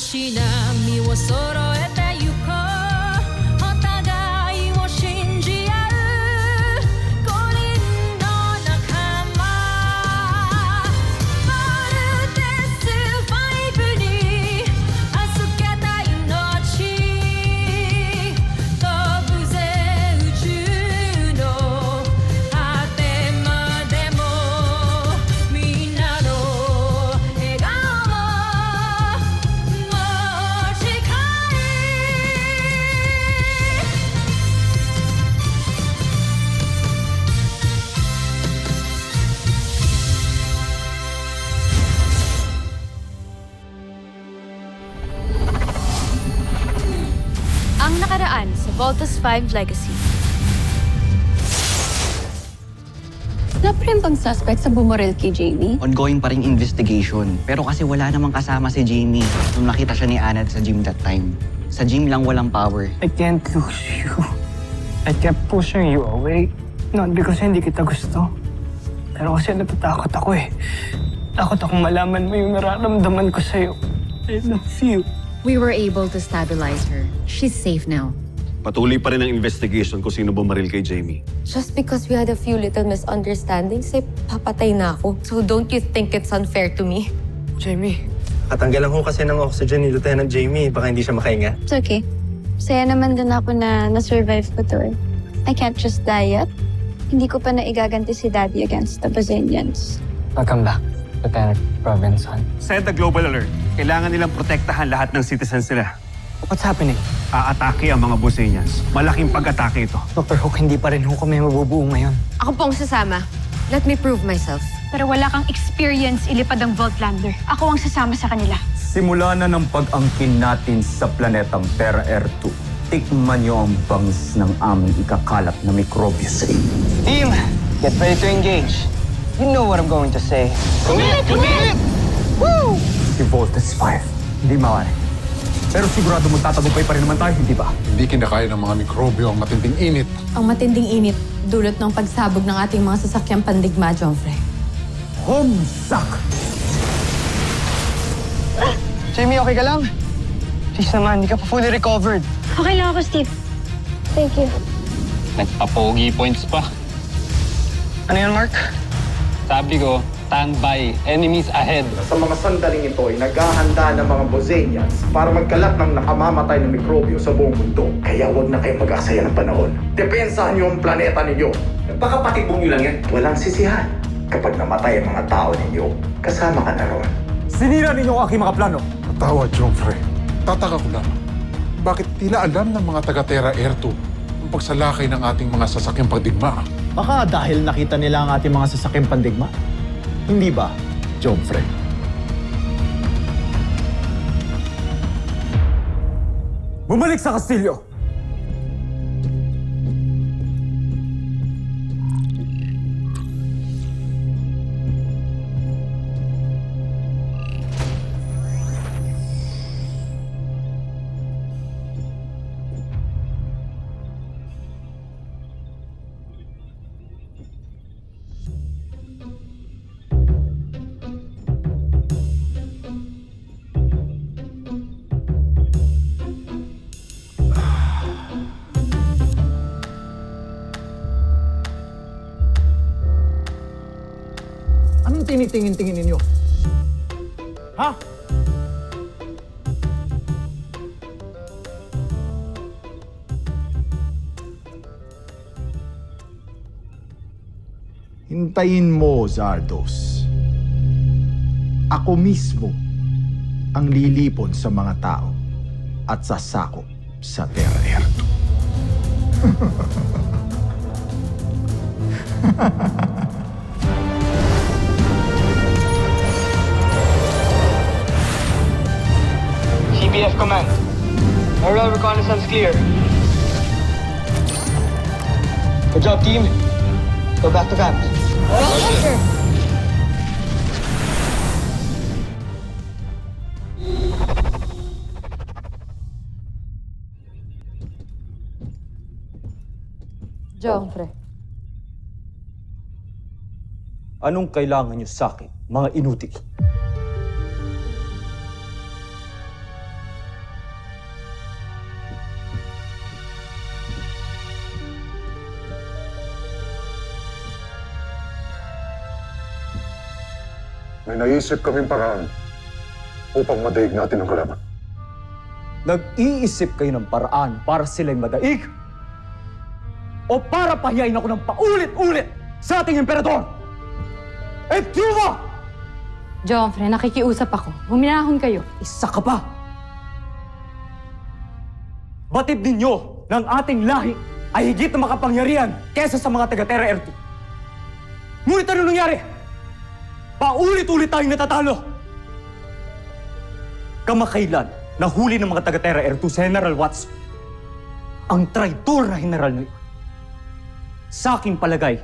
し波を揃えてゆこうお互いを信じ合う五人の仲間まるでスファイブに預けた命飛ぶぜ宇宙の果てまでもみんなの笑顔も近いAng nakaraan sa Voltus 5 Legacy. Wala pa rin bang suspect sa bumorel kay Jamie? Ongoing pa ring investigation. Pero kasi wala namang kasama si Jamie nung nakita siya ni Anad sa gym that time. Sa gym lang walang power. I can't lose you. I kept pushing you away. Not because hindi kita gusto. Pero kasi natatakot ako eh. Takot akong malaman mo yung nararamdaman ko sa'yo. I love you. We were able to stabilize her. She's safe now. Patuloy pa rin ang investigation kung sino bumaril kay Jamie. Just because we had a few little misunderstandings, eh, papatay na ako. So don't you think it's unfair to me? Jamie. Katanggalan ko kasi ng oxygen ni Lieutenant Jamie. Baka hindi siya makahinga. It's okay. Saya naman din ako na na-survive ko to eh. I can't just die yet. Hindi ko pa naigaganti si Daddy against the Brazilians. Welcome back, Lieutenant Robinson. Send a global alert. Kailangan nilang protektahan lahat ng citizens nila. What's happening? Aatake ang mga Bosenians. Malaking pag-atake ito. Dr. Hook, hindi pa rin ho kami mabubuo ngayon. Ako pong sasama. Let me prove myself. Pero wala kang experience ilipad ang Voltlander. Ako ang sasama sa kanila. Simula na ng pag-angkin natin sa planetang Terra Air 2. Tikman niyo ang bangis ng aming ikakalat na mikrobyo sa inyo. Team, get ready to engage. You know what I'm going to say. Si Voltus 5, hindi mawari. Pero sigurado magtatagumpay pa rin naman tayo, hindi ba? Hindi kinakaya ng mga mikrobyo ang matinding init. Ang matinding init, dulot ng pagsabog ng ating mga sasakyang pandigma, Joffrey. Homesuck! Jamie, okay ka lang? Please naman, hindi ka pa fully recovered. Okay lang ako, Steve. Thank you. Nagpa-pogi points pa. Ano yan, Mark? Sabi ko, stand by, enemies ahead. Sa mga sandaling ito ay naghahanda ng mga Bosenians para magkalat ng nakamamatay na mikrobyo sa buong mundo. Kaya huwag na kayong mag-aksaya ng panahon. Depensahan niyo ang planeta ninyo. Baka patibong niyo lang yan. Walang sisihan. Kapag namatay ang mga tao ninyo, kasama ka na ron. Sinira ninyo ang aking mga plano. Tawa, Joffrey. Tataka ko lang. Bakit tila alam ng mga taga-Terra Air 2 ang pagsalakay ng ating mga sasakyang pagdigma? Baka dahil nakita nila ang ating mga sasakyang pandigma. Hindi ba, Joffrey? Bumalik sa kastilyo! Anong tinitingin-tingin ninyo? Ha? Hintayin mo, Zardos. Ako mismo ang lilipon sa mga tao at sasakop sa Terra Air 2. CBF Command. Aerial reconnaissance clear. Good job, team. Go back to camp. Roger. Joffrey. Anong kailangan niyo sa akin, mga inutil? May naisip kaming paraan upang madaig natin ang kalaban. Nag-iisip kayo ng paraan para sila'y madaig? O para pahiyain ako ng paulit-ulit sa ating emperador? Etyuma! Joffrey, nakikiusap ako. Huminahon kayo. Isa ka pa! Batid ninyo ng ating lahi ay higit na makapangyarihan kesa sa mga taga-Terra Ertu. Ngunit ano nangyari? Paulit-ulit tayong natatalo. Kamakailan, nahuli ng mga taga-Terra Ertu si General Watson. Ang traitor na general na yun. Sa aking palagay,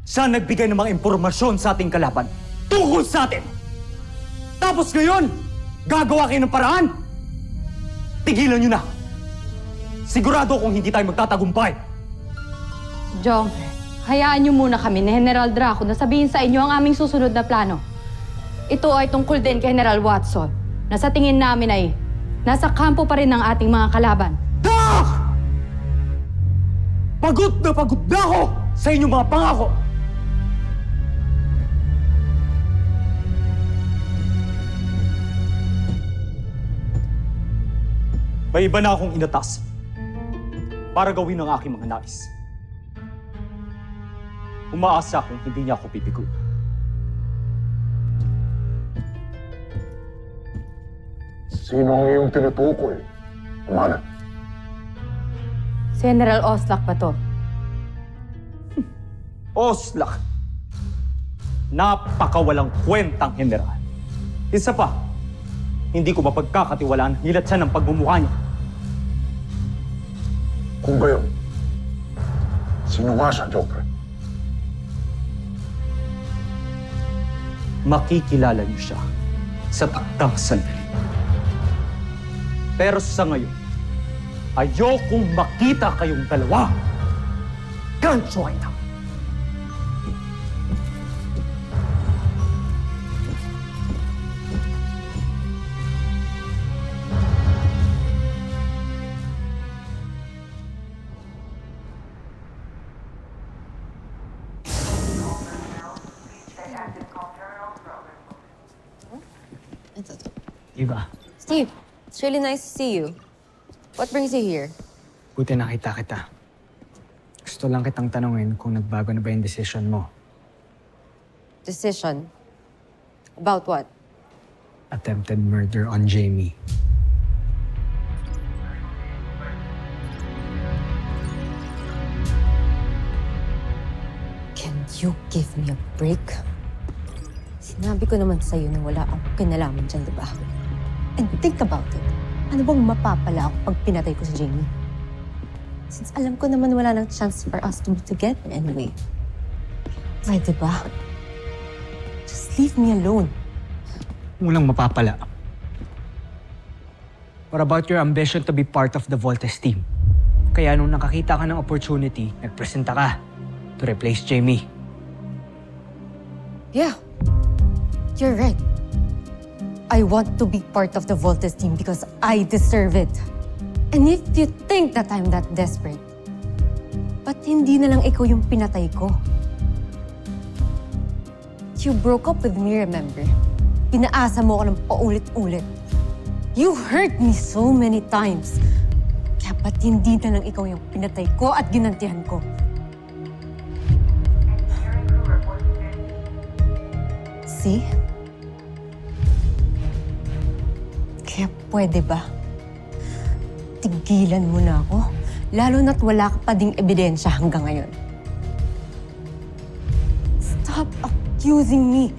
siya nagbigay ng mga impormasyon sa ating kalaban tungkol sa atin. Tapos ngayon, gagawa kayo ng paraan? Tigilan nyo na. Sigurado kung hindi tayo magtatagumpay. Joffrey, hayaan niyo muna kami ni General Draco na sabihin sa inyo ang aming susunod na plano. Ito ay tungkol din kay General Watson na sa tingin namin ay nasa kampo pa rin ng ating mga kalaban. Pagod na ako sa inyong mga pangako. May iba na akong inatas para gawin ang aking mga nais. Umaasa akong hindi niya ako pipigo. Sino ang iyong tinutukoy? Umanat. Si General Oslak ba to? Oslak! Napakawalang kwentang general. Isa pa, hindi ko mapagkakatiwalaan hilat siya ng pagmumukha niya. Kung gayon, sino nga siya, Joffrey? Makikilala niyo siya sa takdang sandali. Pero sa ngayon, ayokong makita kayong dalawa. Gancho ay na. Eva, Steve, it's really nice to see you. What brings you here? buti nakita kita. Gusto lang kitang tanungin kung nagbago na ba yung decision mo. Decision? About what? Attempted murder on Jamie. Can you give me a break? Sinabi ko naman sa'yo na wala akong kinalaman dyan, di ba? And think about it. Ano bang mapapala ako pag pinatay ko si Jamie? Since alam ko naman wala nang chance for us to be together anyway. Pwede ba? Just leave me alone. Walang mapapala. What about your ambition to be part of the Voltes team? Kaya nung nakakita ka ng opportunity, nagpresenta ka to replace Jamie. Yeah, you're right. I want to be part of the Voltes team because I deserve it. And if you think that I'm that desperate, ba't hindi na lang ikaw yung pinatay ko? You broke up with me, remember? Pinaasa mo ako ng paulit-ulit. You hurt me so many times. Kaya ba't hindi na lang ikaw yung pinatay ko at ginantihan ko? See? Kaya pwede ba? Tigilan mo na ako, lalo na't wala ka pa ding ebidensya hanggang ngayon. Stop accusing me.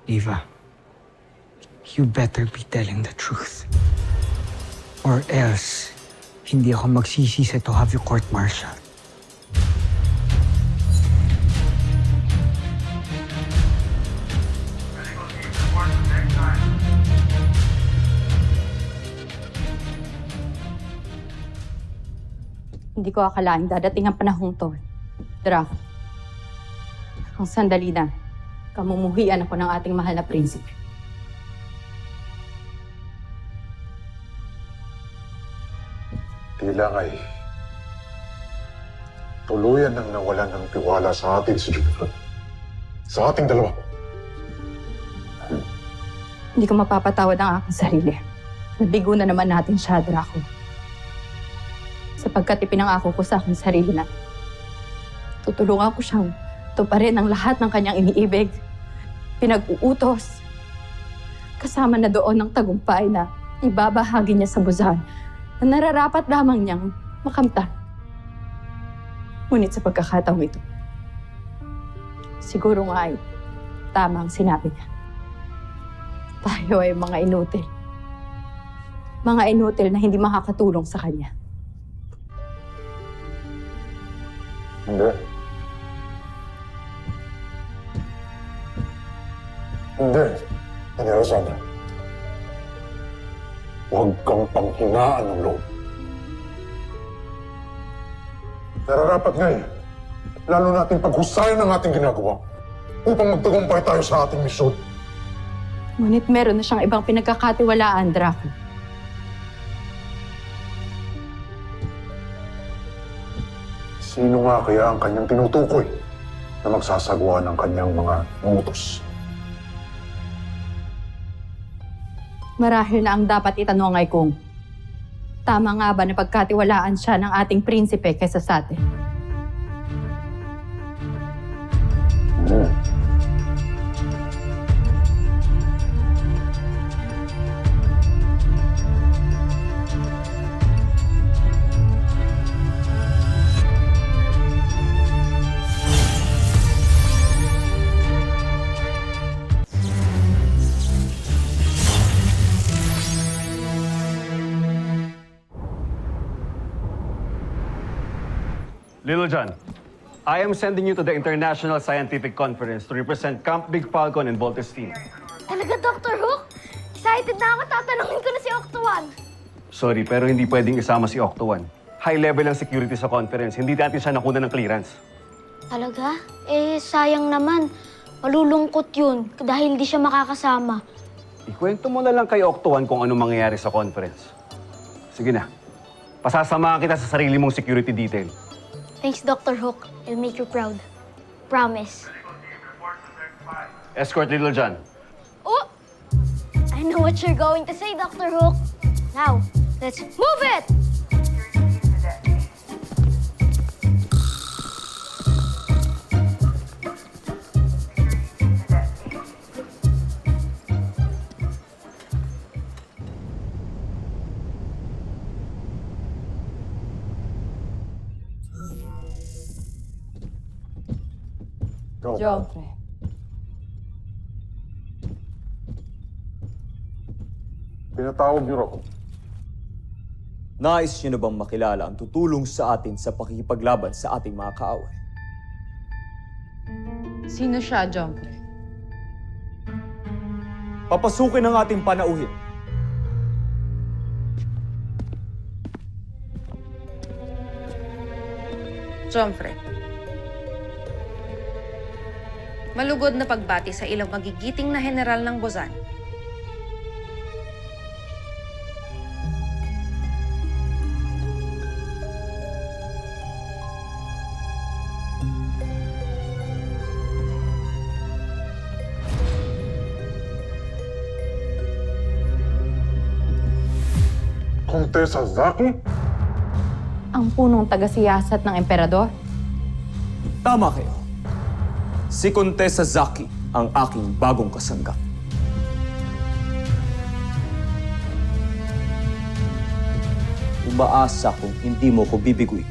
Eva, you better be telling the truth. Or else, hindi ako magsisisi to have you court-martial. Hindi ko akalaing dadating ang panahong to. Draco, ang sandali na, kamumuhian ako ng ating mahal na prinsipe. Tila nga'y Tuluyan nang nawalan ng tiwala sa atin si Jupiter. Sa ating dalawa. Hindi ko mapapatawad ang aking sarili. Nabigo na naman natin siya, Draco. Sapagkat ipinangako ko sa aking sarili na tutulungan ko siyang tuparin ang lahat ng kanyang iniibig, pinag-uutos, kasama na doon ng tagumpay na ibabahagi niya sa Busan na nararapat lamang niyang makamtan. Ngunit sa pagkakataong ito, siguro nga ay tama ang sinabi niya. Tayo ay mga inutil. Mga inutil na hindi makakatulong sa kanya. Hindi. Hindi. Hindi, Rosana. Huwag kang panghinaan ng loob. Nararapat nga eh. Lalo natin paghusayan ang ating ginagawa upang magtagumpay tayo sa ating misyon. Ngunit meron na siyang ibang pinagkakatiwalaan, Draco. Sino nga kaya ang kanyang tinutukoy na magsasagawa ng kanyang mga utos? Marahil na ang dapat itanong ay kung tama nga ba na pagkatiwalaan siya ng ating prinsipe kaysa sa atin? Little John, I am sending you to the International Scientific Conference to represent Camp Big Falcon and Voltes team. Talaga, Dr. Hook? Excited na ako. Tatanungin ko na si Octo-1. Sorry, pero hindi pwedeng isama si Octo-1. High level ang security sa conference. Hindi natin siya nakuha ng clearance. Talaga? Eh, sayang naman. Malulungkot yun dahil hindi siya makakasama. Ikwento mo na lang kay Octo-1 kung ano mangyayari sa conference. Sige na. Pasasamahan kita sa sarili mong security detail. Thanks, Dr. Hook. I'll make you proud. Promise. Escort Little John. Oh! I know what you're going to say, Dr. Hook. Now, let's move it! Joffrey. Pinatawag niyo ako. Nais niyo na bang makilala ang tutulong sa atin sa pakikipaglaban sa ating mga kaaway? Sino siya, Joffrey? Papasukin ang ating panauhin. Joffrey. Malugod na pagbati sa ilang magigiting na general ng Bozan. Kontesa Zaki? Ang punong taga-siyasat ng emperador? Tama kayo. Si Kontesa Zaki ang aking bagong kasangga. Umaasa kung hindi mo ko bibiguin.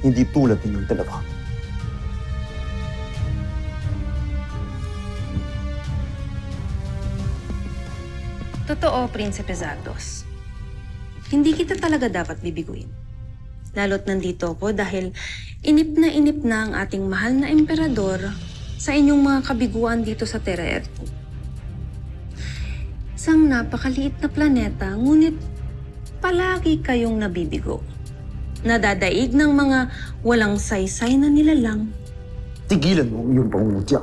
Hindi tulad ninyong dalawa. Totoo, Prinsipe Zardos. Hindi kita talaga dapat bibiguin. Lalo't nandito ako dahil inip na ang ating mahal na emperador sa inyong mga kabiguan dito sa Terra Erto. Isang napakaliit na planeta, ngunit palagi kayong nabibigo. Nadadaig ng mga walang saysay na nilalang. Tigilan mo ang iyong pangungutya.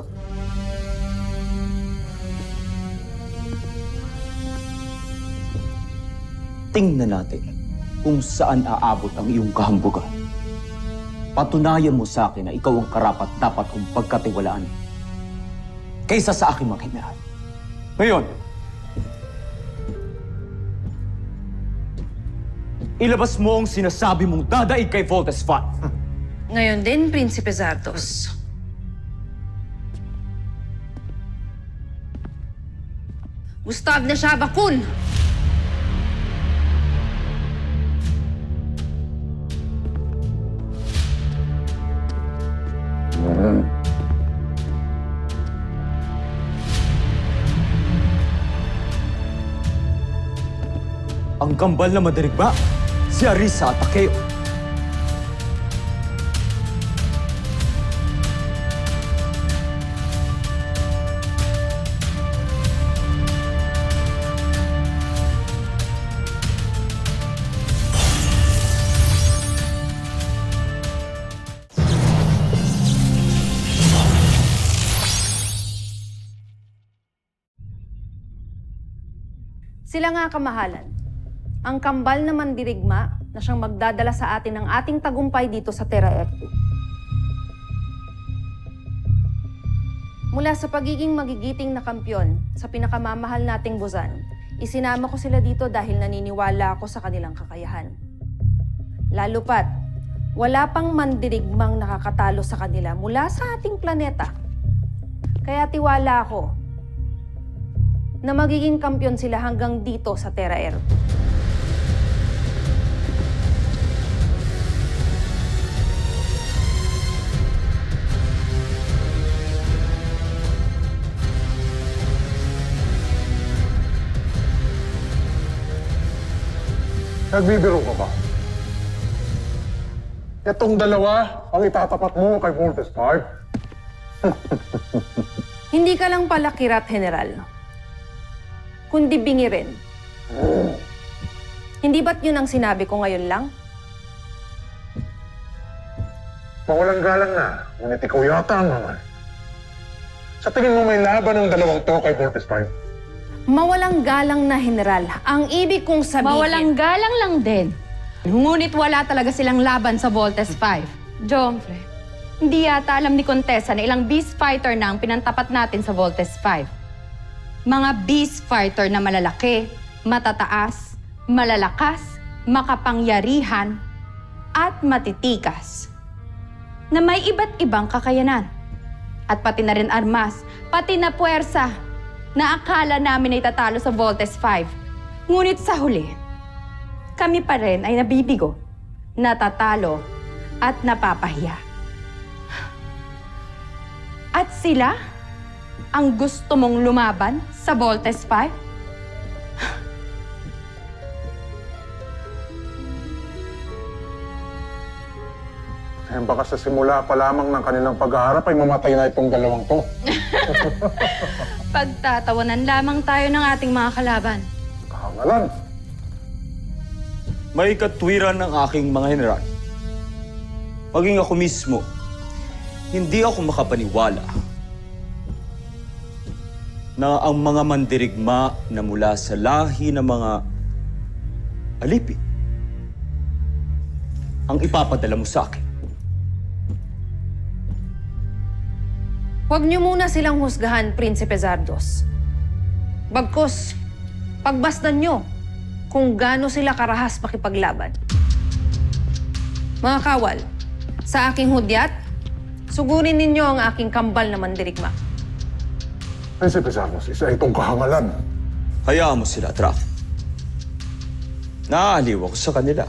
Tingnan natin kung saan aabot ang iyong kahambugan. patunayan mo sa akin na ikaw ang karapat dapat kong pagkatiwalaan kaysa sa aking mga general. Ngayon, ilabas mo ang sinasabi mong dadaig kay Voltes 5. Ngayon din, Prinsipe Zardos. Gustav na Shabakun! Ang kambal na madirigma, si Arisa at Takeo. Sila nga kamahalan. Ang kambal na mandirigma na siyang magdadala sa atin ng ating tagumpay dito sa Terra Ertu. Mula sa pagiging magigiting na kampyon sa pinakamamahal nating Buzan, isinama ko sila dito dahil naniniwala ako sa kanilang kakayahan. Lalo pat, wala pang mandirigmang nakakatalo sa kanila mula sa ating planeta. Kaya tiwala ako na magiging kampyon sila hanggang dito sa Terra Ertu. Nagbibiro ka ba? Itong dalawa ang itatapat mo kay Voltes 5? Hindi ka lang pala kirat, General. Kundi bingi rin. Hindi ba't yun ang sinabi ko ngayon lang? Mawalang galang na, ngunit ikaw yata ang naman. Sa tingin mo may laban ng dalawang to kay Voltes 5? Mawalang galang na, General. Ang ibig kong sabihin... Mawalang galang lang din. Ngunit wala talaga silang laban sa Voltes 5. Jomfre, hindi yata alam ni Contessa na ilang beast fighter na ang pinantapat natin sa Voltes 5. Mga beast fighter na malalaki, matataas, malalakas, makapangyarihan, at matitikas. Na may iba't ibang kakayanan. At pati na rin armas, pati na puwersa na akala namin ay tatalo sa Voltes 5. Ngunit sa huli, kami pa rin ay nabibigo, natatalo, at napapahiya. At sila ang gusto mong lumaban sa Voltes 5? Eh baka sa simula pa lamang ng kanilang pag-aarap ay mamatay na itong dalawang to. Pagtatawanan lamang tayo ng ating mga kalaban. Kahangalan. May katwiran ng aking mga general. Maging ako mismo, hindi ako makapaniwala na ang mga mandirigma na mula sa lahi ng mga alipin ang ipapadala mo sa akin. Huwag niyo muna silang husgahan, Prinsipe Zardos. Bagkus, pagbasdan niyo kung gaano sila karahas makipaglaban. Mga kawal, sa aking hudyat, sugurin ninyo ang aking kambal na mandirigma. Prinsipe Zardos, isa itong kahangalan. Hayaan mo sila, Traf. Naaaliw ako sa kanila.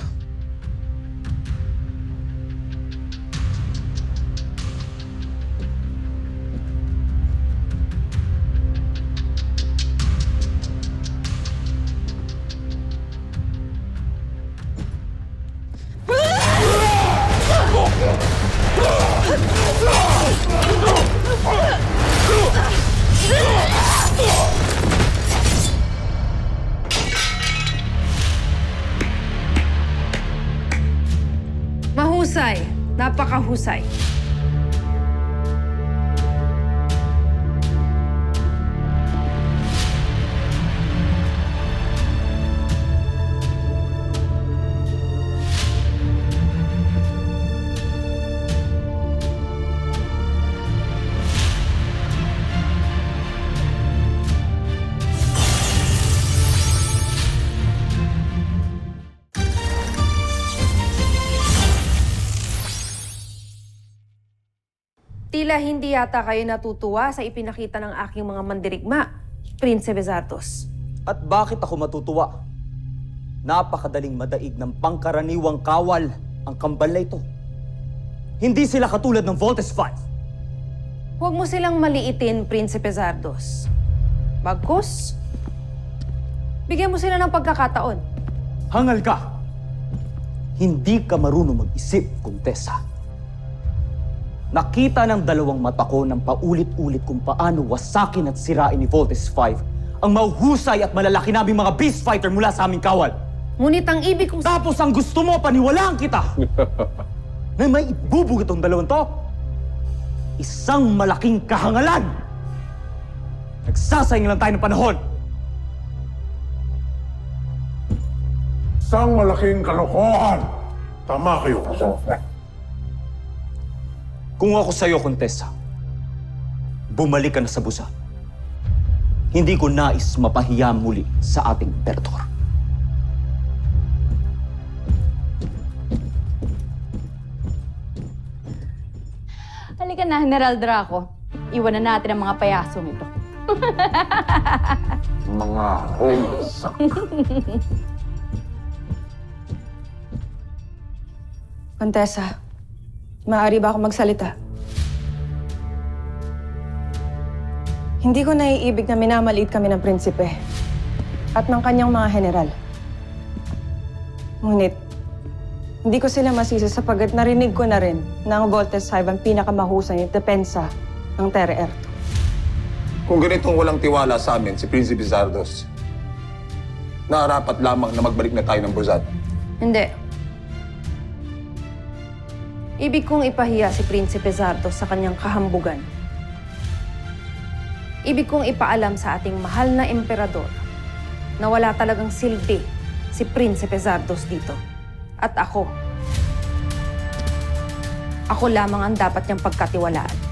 Mahusay, napakahusay. Tila hindi yata kayo natutuwa sa ipinakita ng aking mga mandirigma, Prinsipe Zardos. At bakit ako matutuwa? Napakadaling madaig ng pangkaraniwang kawal ang kambal na ito. Hindi sila katulad ng Voltes 5. Huwag mo silang maliitin, Prinsipe Zardos. Bagkus, bigyan mo sila ng pagkakataon. Hangal ka! Hindi ka marunong mag-isip, Kontesa. Nakita ng dalawang mata ko ng paulit-ulit kung paano wasakin at sirain ni Voltes 5 ang mahuhusay at malalaki naming mga beast fighter mula sa aming kawal. Ngunit ang ibig kong... Tapos ang gusto mo, paniwalaan kita! Na may ibubog itong dalawang to? Isang malaking kahangalan! Nagsasayang lang tayo ng panahon! Isang malaking kalokohan. Tama kayo, Kosofe. Kung ako sa'yo, Kontesa, bumalik ka na sa busa. Hindi ko nais mapahiya muli sa ating emperador. Halika na, General Draco. Iwan na natin ang mga payasong ito. Mga homeless. Contessa, maaari ba ako magsalita? Hindi ko naiibig na minamaliit kami ng prinsipe at ng kanyang mga general. Ngunit, hindi ko sila masisi sapagkat narinig ko na rin na ang Voltes 5 ang pinakamahusay na depensa ng Terra Erto. Kung ganitong walang tiwala sa amin si Prinsipe Zardos, nararapat lamang na magbalik na tayo ng Burzad. Hindi. Ibig kong ipahiya si Prinsipe Zardos sa kanyang kahambugan. Ibig kong ipaalam sa ating mahal na emperador na wala talagang silbi si Prinsipe Zardos dito. At ako lamang ang dapat niyang pagkatiwalaan.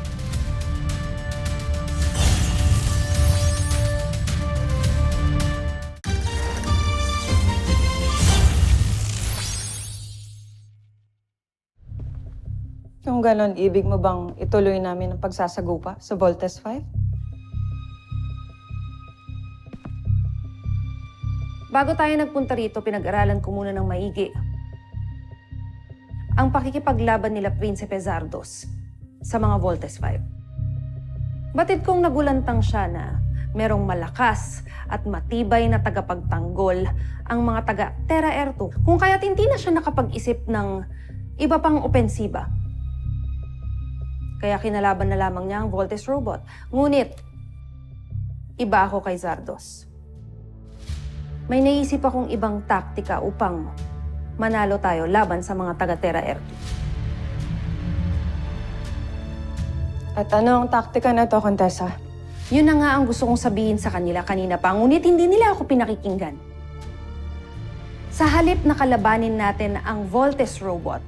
Kung ganon, ibig mo bang ituloy namin ang pagsasagupa sa Voltes 5? Bago tayo nagpunta rito, pinag-aralan ko muna ng maigi ang pakikipaglaban nila Prinsipe Zardos sa mga Voltes 5. Batid kong nagulantang siya na merong malakas at matibay na tagapagtanggol ang mga taga Terra Erto, kung kaya't hindi na siya nakapag-isip ng iba pang opensiba. Kaya kinalaban na lamang niya ang Voltes robot. Ngunit, iba ako kay Zardos. May naisip akong ibang taktika upang manalo tayo laban sa mga taga-Terra Erto. At ano ang taktika na ito, Contessa? Yun na nga ang gusto kong sabihin sa kanila kanina pa, ngunit hindi nila ako pinakikinggan. Sa halip na kalabanin natin ang Voltes robot,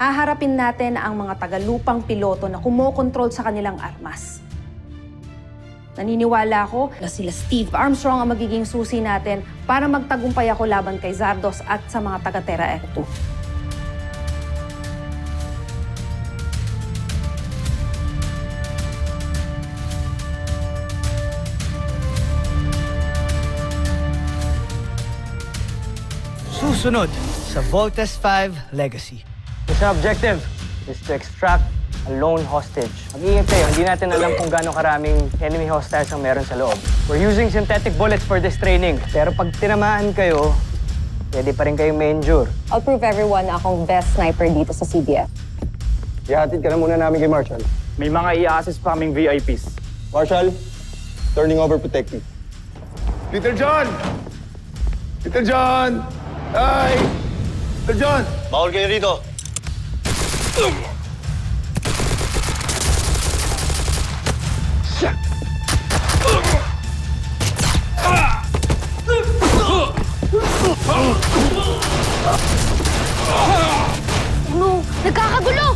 haharapin natin ang mga tagalupang piloto na kumokontrol sa kanilang armas. Naniniwala ako na sila Steve Armstrong ang magiging susi natin para magtagumpay ako laban kay Zardos at sa mga taga-Terra Erto. Susunod sa Voltes 5 Legacy. Mission objective is to extract a lone hostage. Mag-iingat kayo, hindi natin alam kung gaano karaming enemy hostiles ang meron sa loob. We're using synthetic bullets for this training. Pero pag tinamaan kayo, pwede pa rin kayong ma-injure. I'll prove everyone na akong best sniper dito sa CDF. Ihatid ka na muna namin kay Marshall. May mga i-assist pa kaming VIPs. Marshall, turning over protective. Peter John! Peter John! Hi! Peter John! Bawal kayo rito. No! Nagkakagulo!